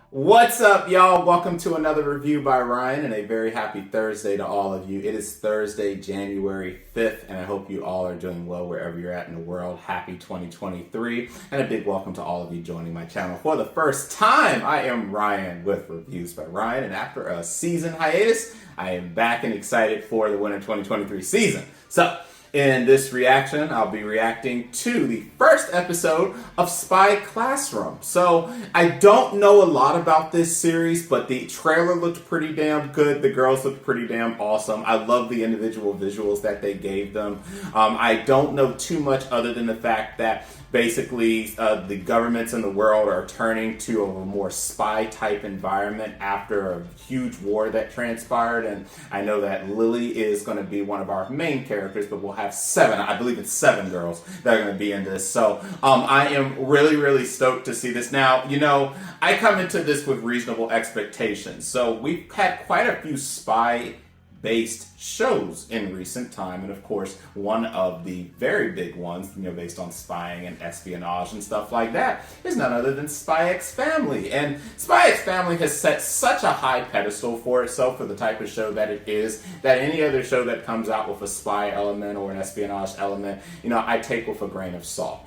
What's up, y'all? Welcome to another review by Ryan, and a very happy Thursday to all of you. It is Thursday, January 5th, and I hope you all are doing well wherever you're at in the world. Happy 2023, and a big welcome to all of you joining my channel for the first time. I am Ryan with Reviews by Ryan, and after a season hiatus, I am back and excited for the winter 2023 season. So, in this reaction, I'll be reacting to the first episode of Spy Classroom. So, I don't know a lot about this series, but the trailer looked pretty damn good. The girls looked pretty damn awesome. I love the individual visuals that they gave them. I don't know too much other than the fact that basically the governments in the world are turning to a more spy type environment after a huge war that transpired, and I know that Lily is going to be one of our main characters, but we'll have I believe it's seven girls that are going to be in this. So I am really stoked to see this. Now, you know, I come into this with reasonable expectations. So we've had quite a few spy based shows in recent time, and of course one of the very big ones, you know, based on spying and espionage and stuff like that, is none other than Spy X Family. And Spy X Family has set such a high pedestal for itself for the type of show that it is, that any other show that comes out with a spy element or an espionage element, you know, I take with a grain of salt.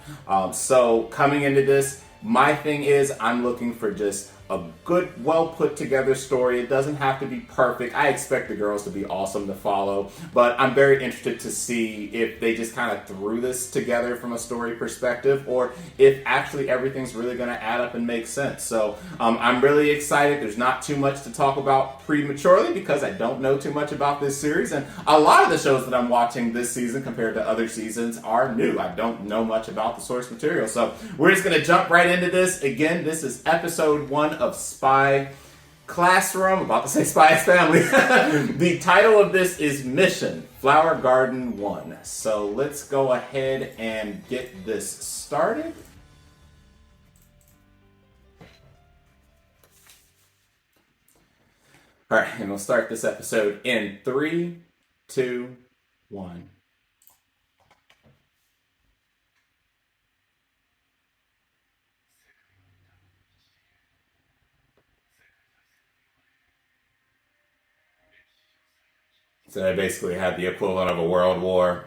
So coming into this, my thing is I'm looking for just a good, well put together story. It doesn't have to be perfect. I expect the girls to be awesome to follow, but I'm very interested to see if they just kind of threw this together from a story perspective, or if actually everything's really going to add up and make sense. So I'm really excited. There's not too much to talk about prematurely because I don't know too much about this series, and a lot of the shows that I'm watching this season compared to other seasons are new. I don't know much about the source material, so we're just going to jump right into this. Again, this is episode 1 of Spy Classroom. I'm about to say Spy X Family. The title of this is Mission Flower Garden 1. So let's go ahead and get this started. All right, and we'll start this episode in 3, 2, 1. So they basically had the equivalent of a world war.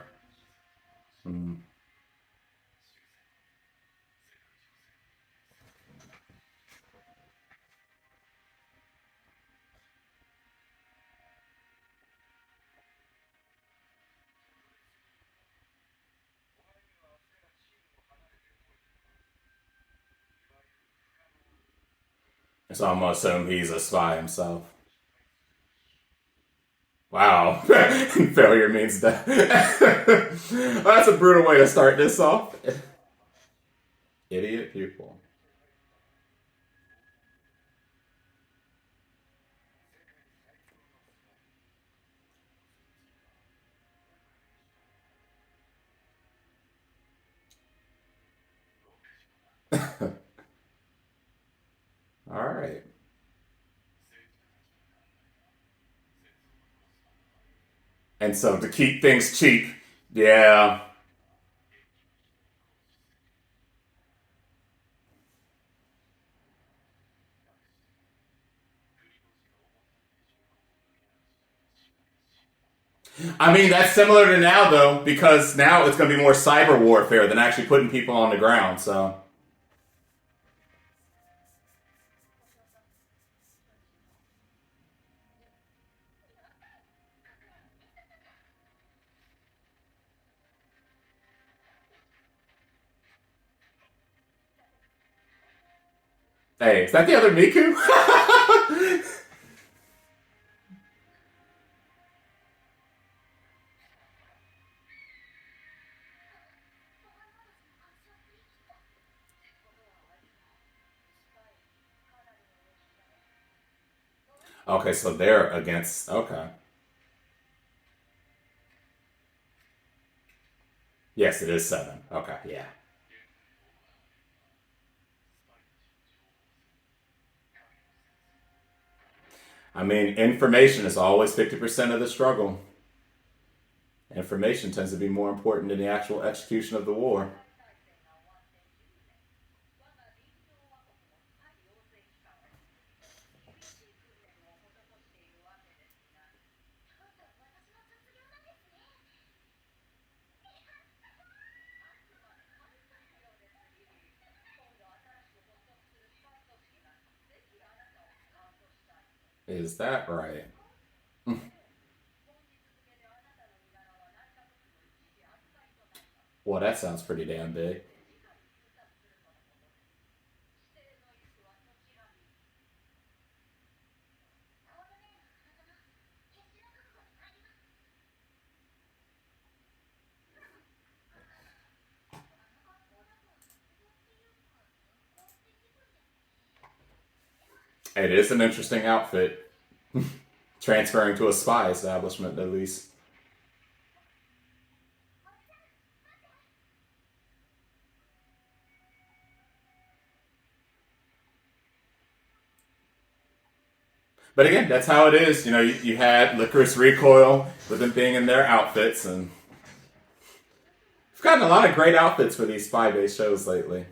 So I'm gonna assume he's a spy himself. Wow. Failure means death. Well, that's a brutal way to start this off. Idiot pupil. All right. And so to keep things cheap, yeah. I mean, that's similar to now, though, because now it's going to be more cyber warfare than actually putting people on the ground, so. Hey, is that the other Miku? Okay, so they're against. Okay. Yes, it is seven. Okay, yeah. I mean, information is always 50% of the struggle. Information tends to be more important than the actual execution of the war. Is that right? Well, that sounds pretty damn big. It is an interesting outfit. Transferring to a spy establishment, at least. But again, that's how it is. You had Licorice Recoil with them being in their outfits, and we've gotten a lot of great outfits for these spy based shows lately.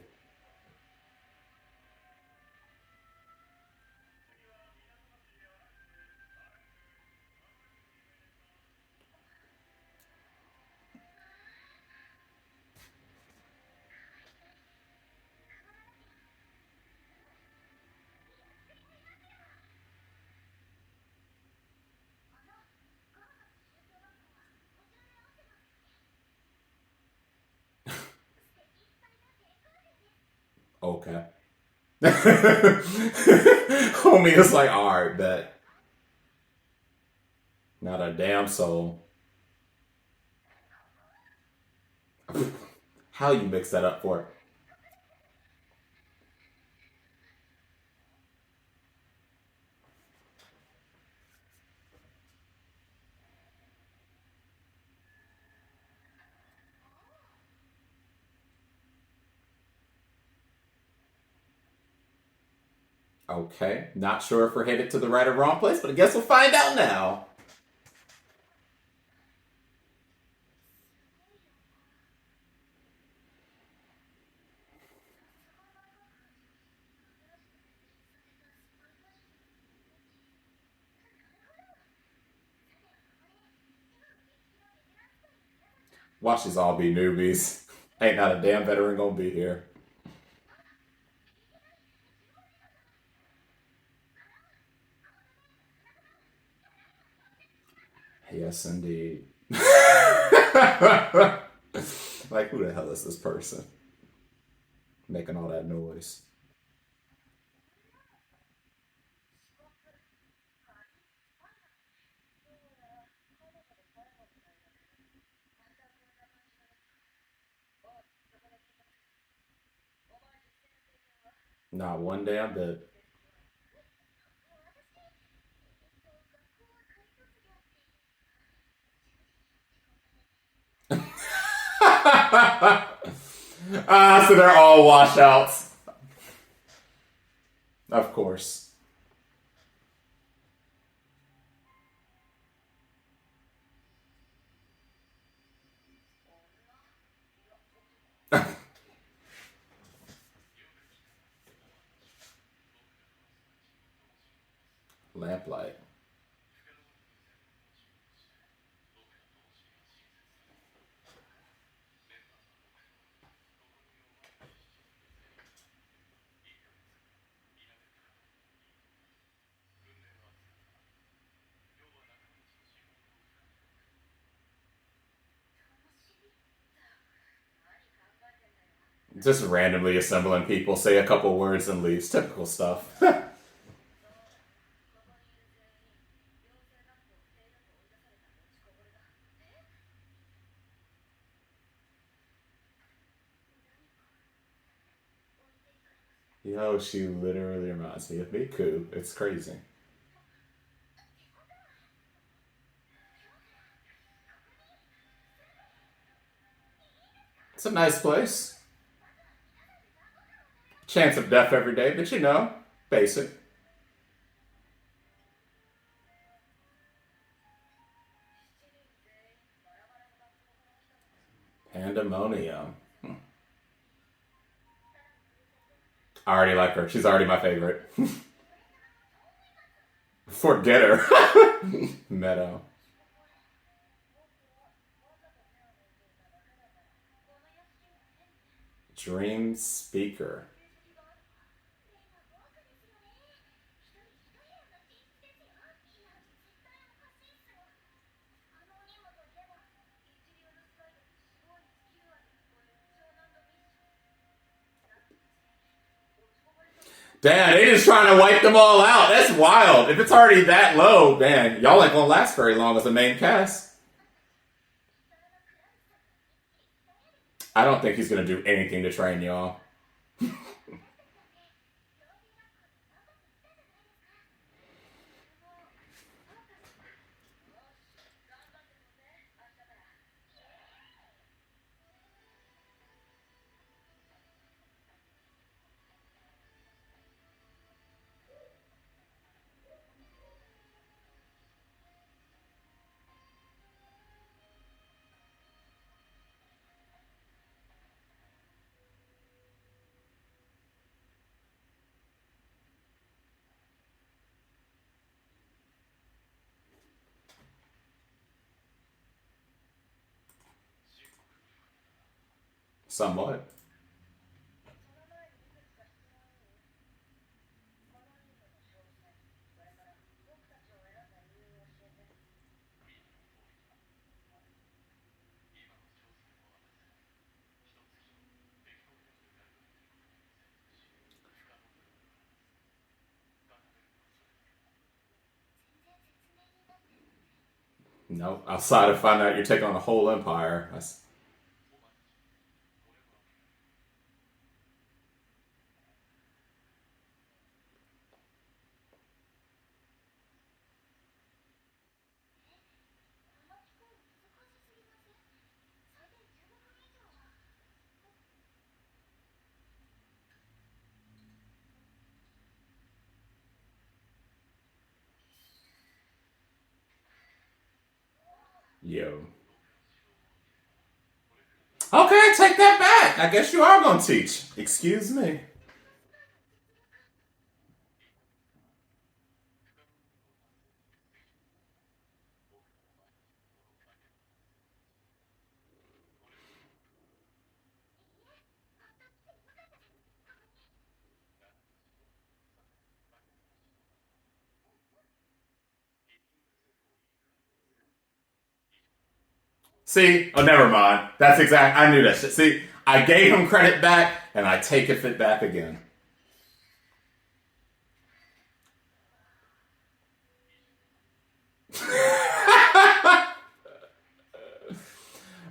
Okay. Homie is like, alright, bet. Not a damn soul. How you mix that up for? Okay. Not sure if we're headed to the right or wrong place, but I guess we'll find out now. Watch these all be newbies. Ain't not a damn veteran gonna be here. Yes, indeed. Like, who the hell is this person making all that noise? Not one damn bit. So they're all washouts. Of course. Lamplight. Just randomly assembling people, say a couple words and leaves. Typical stuff. Yo, she literally reminds me of Miku. It's crazy. It's a nice place. Chance of death every day, but you know, basic. Pandemonium. I already like her. She's already my favorite. Forget her. Meadow. Dream Speaker. Damn, they just trying to wipe them all out. That's wild. If it's already that low, man, y'all ain't gonna last very long as a main cast. I don't think he's gonna do anything to train y'all. Somewhat. No, outside of finding out you're taking on a whole empire. That's, yo. Okay, take that back. I guess you are gonna teach. Excuse me. See? Oh, never mind. That's exact. I knew that shit. See, I gave him credit back, and I take it back again.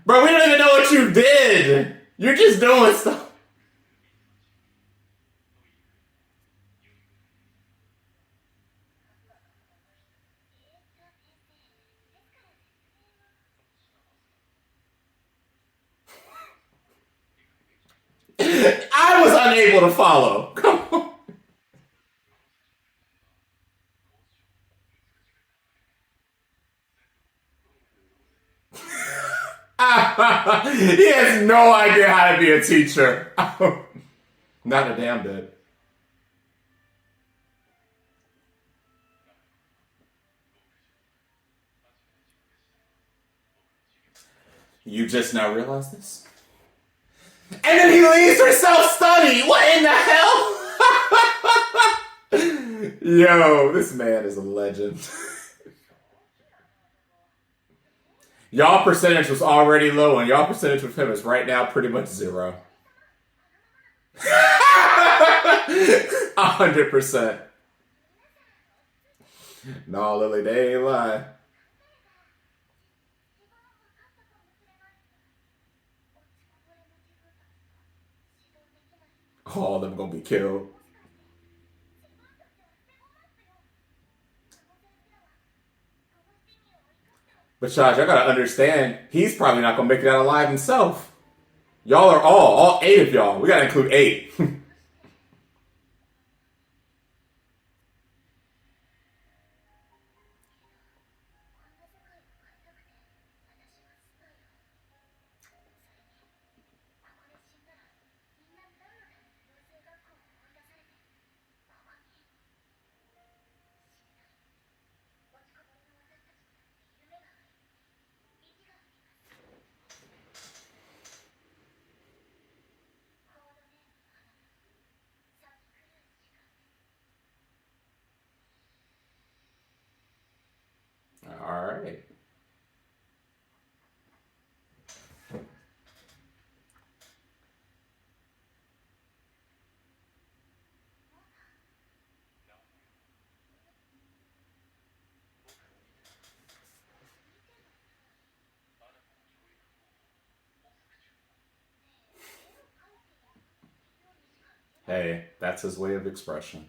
Bro, we don't even know what you did. You're just doing stuff. I was unable to follow. Come on. He has no idea how to be a teacher. Not a damn bit. You just now realize this? And then he leaves for self-study! What in the hell? Yo, this man is a legend. Y'all percentage was already low, and y'all percentage with him is right now pretty much zero. 100%. No, Lily, they ain't lying. All of them gonna be killed. But Josh, I gotta understand, he's probably not gonna make it out alive himself. Y'all are all eight of y'all. We gotta include eight. All right. Hey, that's his way of expression.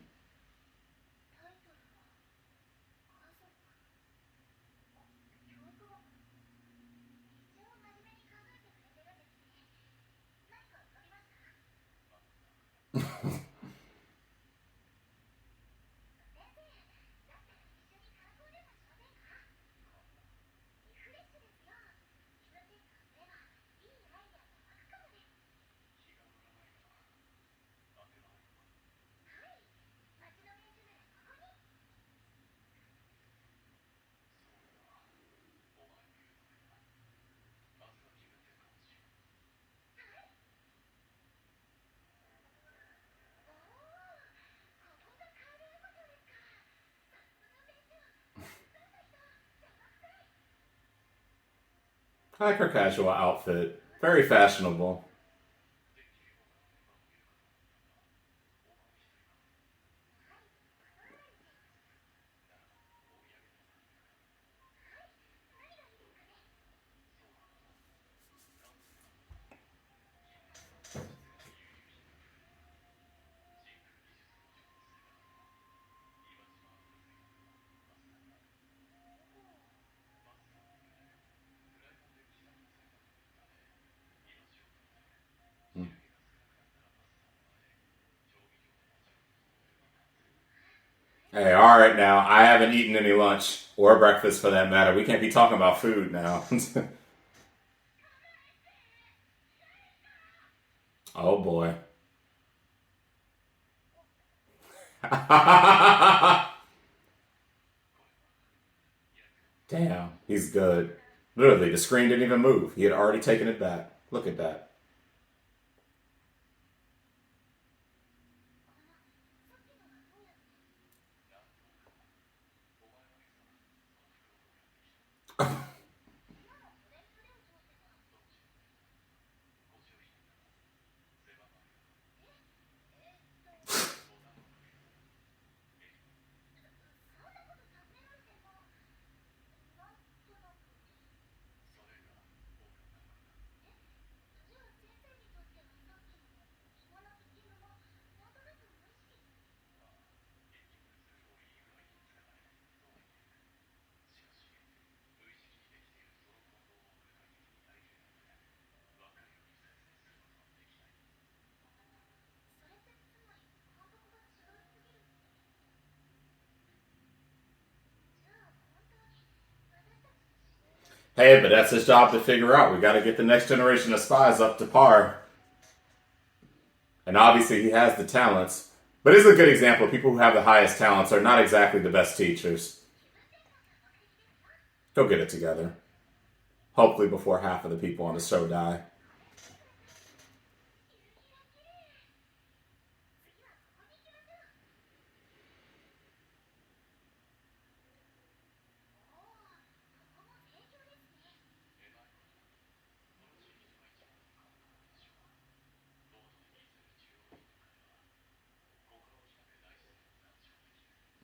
I like her casual outfit. Very fashionable. Hey, all right now. I haven't eaten any lunch or breakfast for that matter. We can't be talking about food now. Oh boy. Damn, he's good. Literally, the screen didn't even move. He had already taken it back. Look at that. Hey, but that's his job to figure out. We got to get the next generation of spies up to par. And obviously, he has the talents. But it's a good example. People who have the highest talents are not exactly the best teachers. Go get it together. Hopefully, before half of the people on the show die.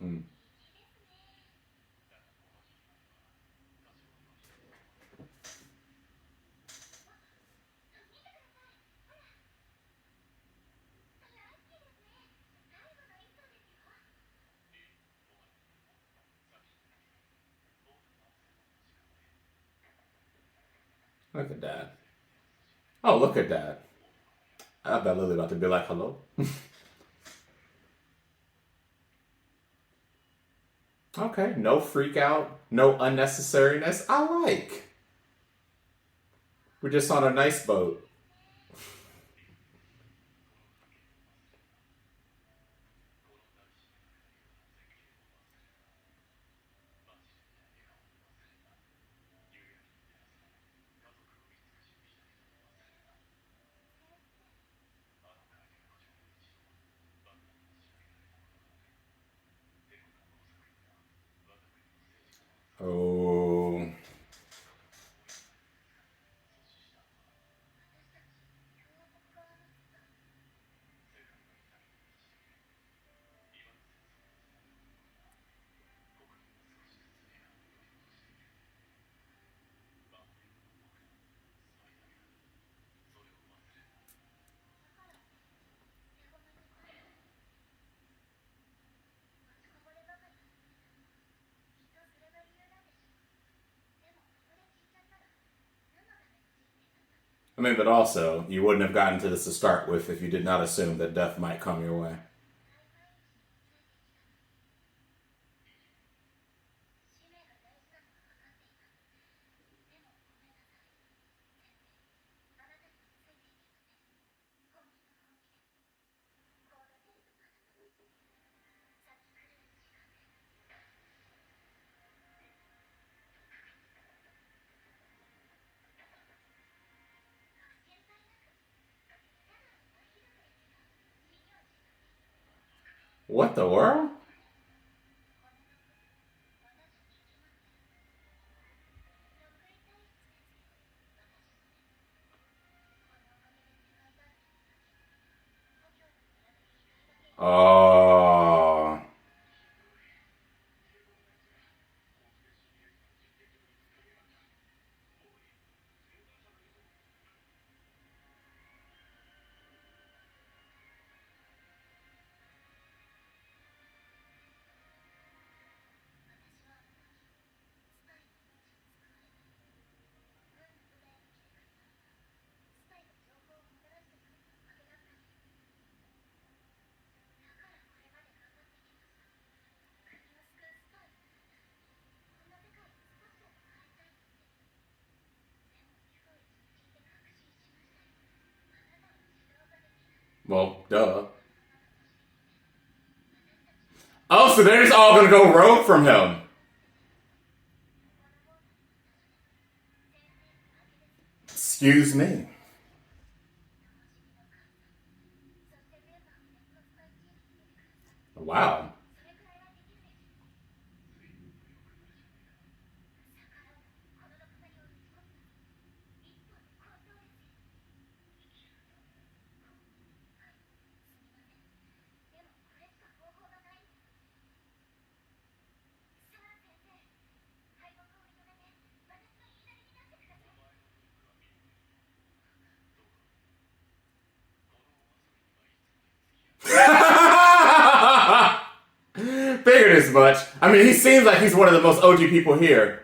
Mm. Look at that. Oh, look at that. I bet Lily about to be like, hello. Okay, no freak out, no unnecessariness. I like. We're just on a nice boat. Oh. I mean, but also, you wouldn't have gotten to this to start with if you did not assume that death might come your way. What the world? Oh. Well, duh. Oh, so they're just all gonna go rogue from him. Excuse me. Wow. Figured as much. I mean, he seems like he's one of the most OG people here.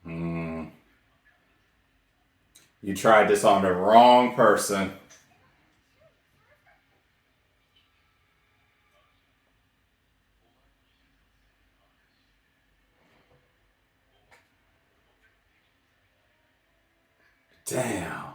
Hmm. You tried this on the wrong person. Damn.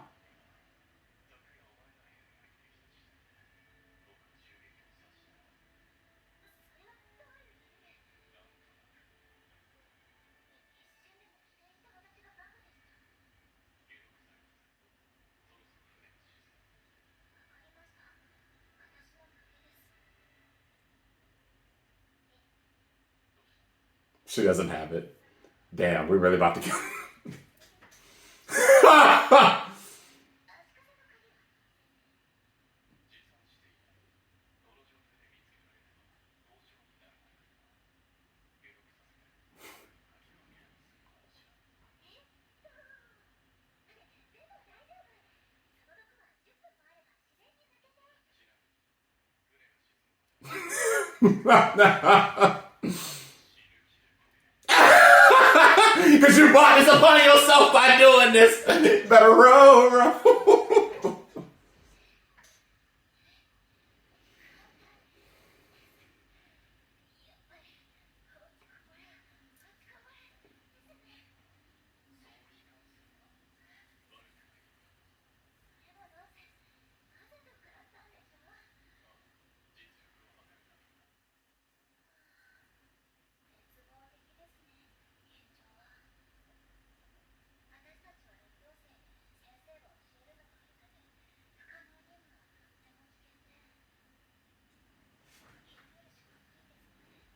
She doesn't have it. Damn, we're really about to get... Because you brought this upon yourself by doing this. Better row.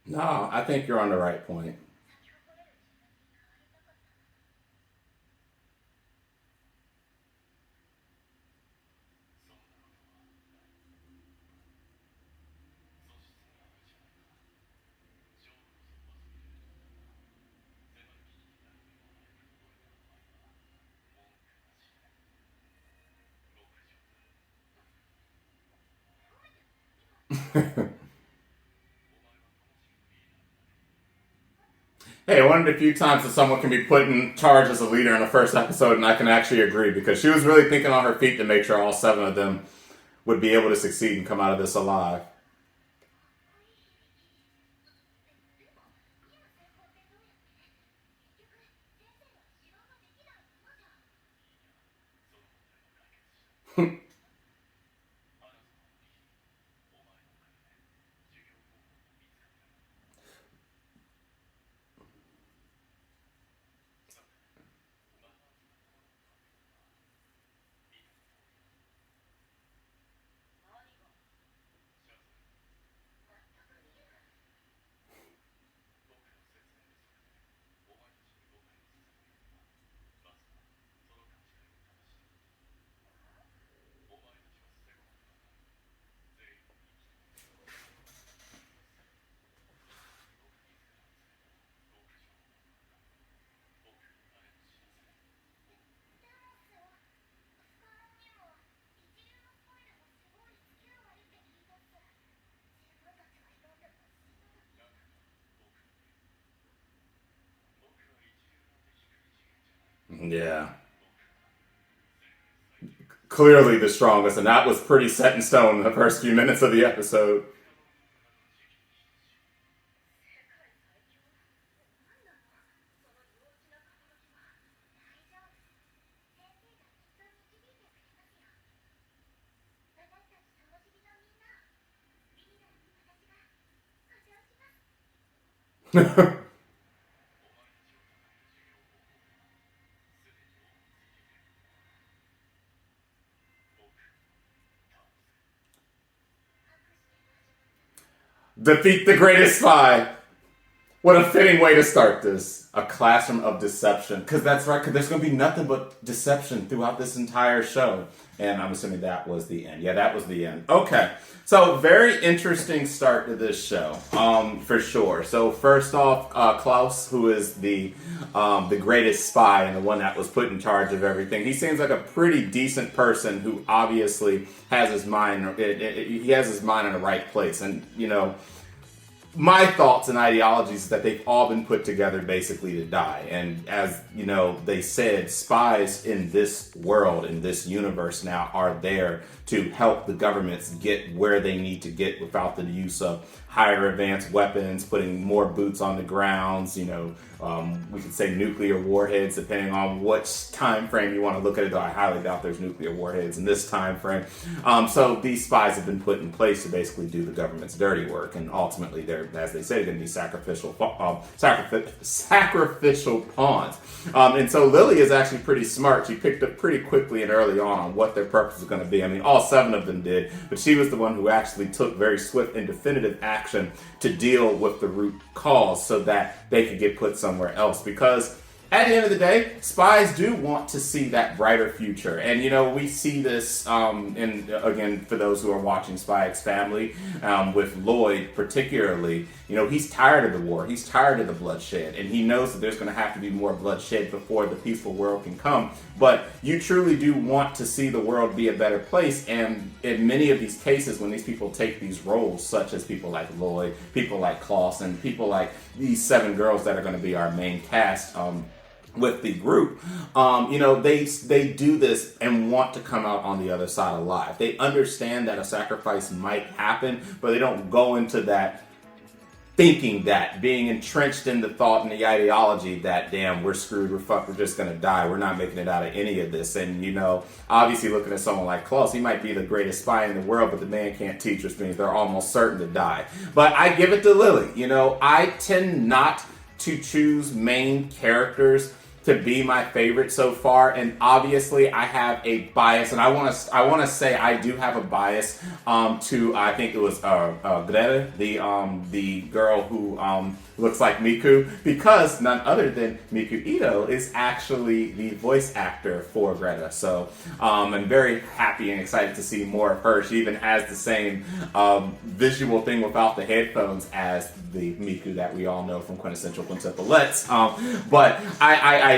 No, I think you're on the right point. Hey, one of the few times that someone can be put in charge as a leader in the first episode, and I can actually agree, because she was really thinking on her feet to make sure all 7 of them would be able to succeed and come out of this alive. Yeah. Clearly the strongest, and that was pretty set in stone in the first few minutes of the episode. Defeat the greatest spy. What a fitting way to start this. A classroom of deception. Because that's right, because there's going to be nothing but deception throughout this entire show. And I'm assuming that was the end. Yeah, that was the end. Okay. So, very interesting start to this show, for sure. So, first off, Klaus, who is the greatest spy and the one that was put in charge of everything, he seems like a pretty decent person who obviously has his mind, he has his mind in the right place. And, you know, my thoughts and ideologies is that they've all been put together basically to die. And as you know, they said, spies in this world, in this universe now, are there to help the governments get where they need to get without the use of higher advanced weapons, putting more boots on the grounds, you know, we could say nuclear warheads, depending on which time frame you want to look at it, though I highly doubt there's nuclear warheads in this time frame. So these spies have been put in place to basically do the government's dirty work, and ultimately they're, as they say, going to be sacrificial pawns. And so Lily is actually pretty smart. She picked up pretty quickly and early on what their purpose is going to be. I mean, all 7 of them did, but she was the one who actually took very swift and definitive action action to deal with the root cause so that they could get put somewhere else. Because at the end of the day, spies do want to see that brighter future. And, we see this, and again, for those who are watching Spy X Family, with Lloyd particularly, he's tired of the war. He's tired of the bloodshed. And he knows that there's going to have to be more bloodshed before the peaceful world can come. But you truly do want to see the world be a better place. And in many of these cases, when these people take these roles, such as people like Lloyd, people like Klaus, and people like these 7 girls that are going to be our main cast, with the group, they do this and want to come out on the other side alive. They understand that a sacrifice might happen, but they don't go into that thinking that, being entrenched in the thought and the ideology that, damn, we're screwed, we're fucked, we're just gonna die, we're not making it out of any of this. And, obviously looking at someone like Klaus, he might be the greatest spy in the world, but the man can't teach, which means they're almost certain to die. But I give it to Lily. I tend not to choose main characters to be my favorite so far, and obviously I have a bias, and I want to say I do have a bias to, I think it was Greta, the girl who looks like Miku, because none other than Miku Ito is actually the voice actor for Greta. So I'm very happy and excited to see more of her. She even has the same visual thing without the headphones as the Miku that we all know from Quintessential Quintuplets. But I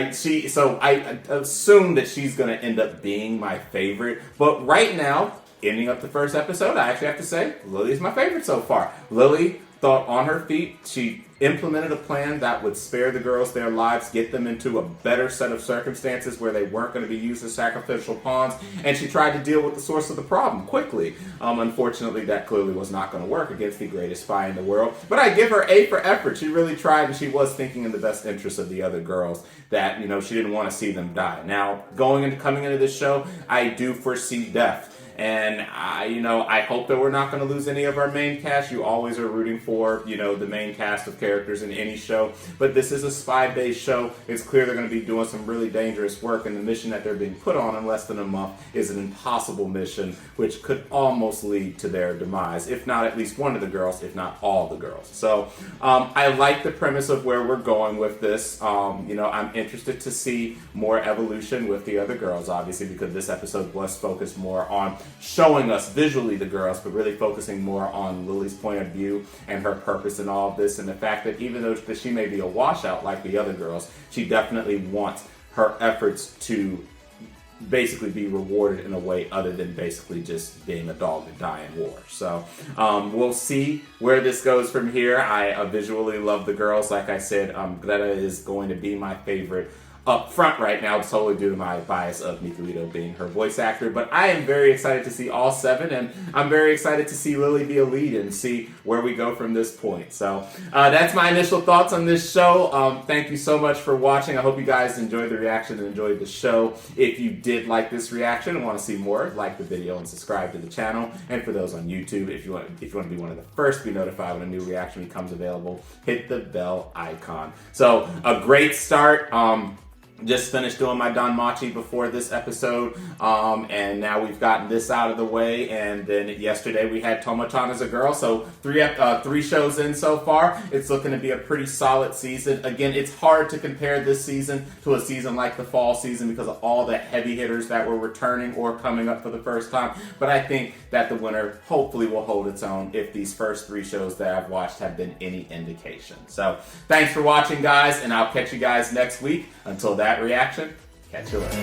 assume that she's going to end up being my favorite. But right now, ending up the first episode, I actually have to say Lily is my favorite so far. Lily thought on her feet. She implemented a plan that would spare the girls their lives, get them into a better set of circumstances where they weren't going to be used as sacrificial pawns, and she tried to deal with the source of the problem quickly. Unfortunately, that clearly was not going to work against the greatest spy in the world, but I give her A for effort. She really tried, and she was thinking in the best interest of the other girls, that, she didn't want to see them die. Now, coming into this show, I do foresee death. And I hope that we're not going to lose any of our main cast. You always are rooting for, the main cast of characters in any show. But this is a spy-based show. It's clear they're going to be doing some really dangerous work, and the mission that they're being put on in less than a month is an impossible mission, which could almost lead to their demise, if not at least one of the girls, if not all the girls. So I like the premise of where we're going with this. I'm interested to see more evolution with the other girls, obviously, because this episode was focused more on showing us visually the girls, but really focusing more on Lily's point of view and her purpose in all of this, and the fact that even though that she may be a washout like the other girls, she definitely wants her efforts to basically be rewarded in a way other than basically just being a dog to die in war. So we'll see where this goes from here. I visually love the girls. Like I said, Greta is going to be my favorite up front right now, solely due to my bias of Miku Ito being her voice actor. But I am very excited to see all 7, and I'm very excited to see Lily be a lead and see where we go from this point. So that's my initial thoughts on this show. Thank you so much for watching. I hope you guys enjoyed the reaction and enjoyed the show. If you did like this reaction and want to see more, like the video and subscribe to the channel. And for those on YouTube, if you want to be one of the first to be notified when a new reaction becomes available, hit the bell icon. So a great start. Just finished doing my Danmachi before this episode, and now we've gotten this out of the way, and then yesterday we had Tomo-chan as a girl, so three shows in so far. It's looking to be a pretty solid season. Again, it's hard to compare this season to a season like the fall season because of all the heavy hitters that were returning or coming up for the first time, but I think that the winner hopefully will hold its own if these first 3 shows that I've watched have been any indication. So thanks for watching, guys, and I'll catch you guys next week. Until that reaction, catch you later.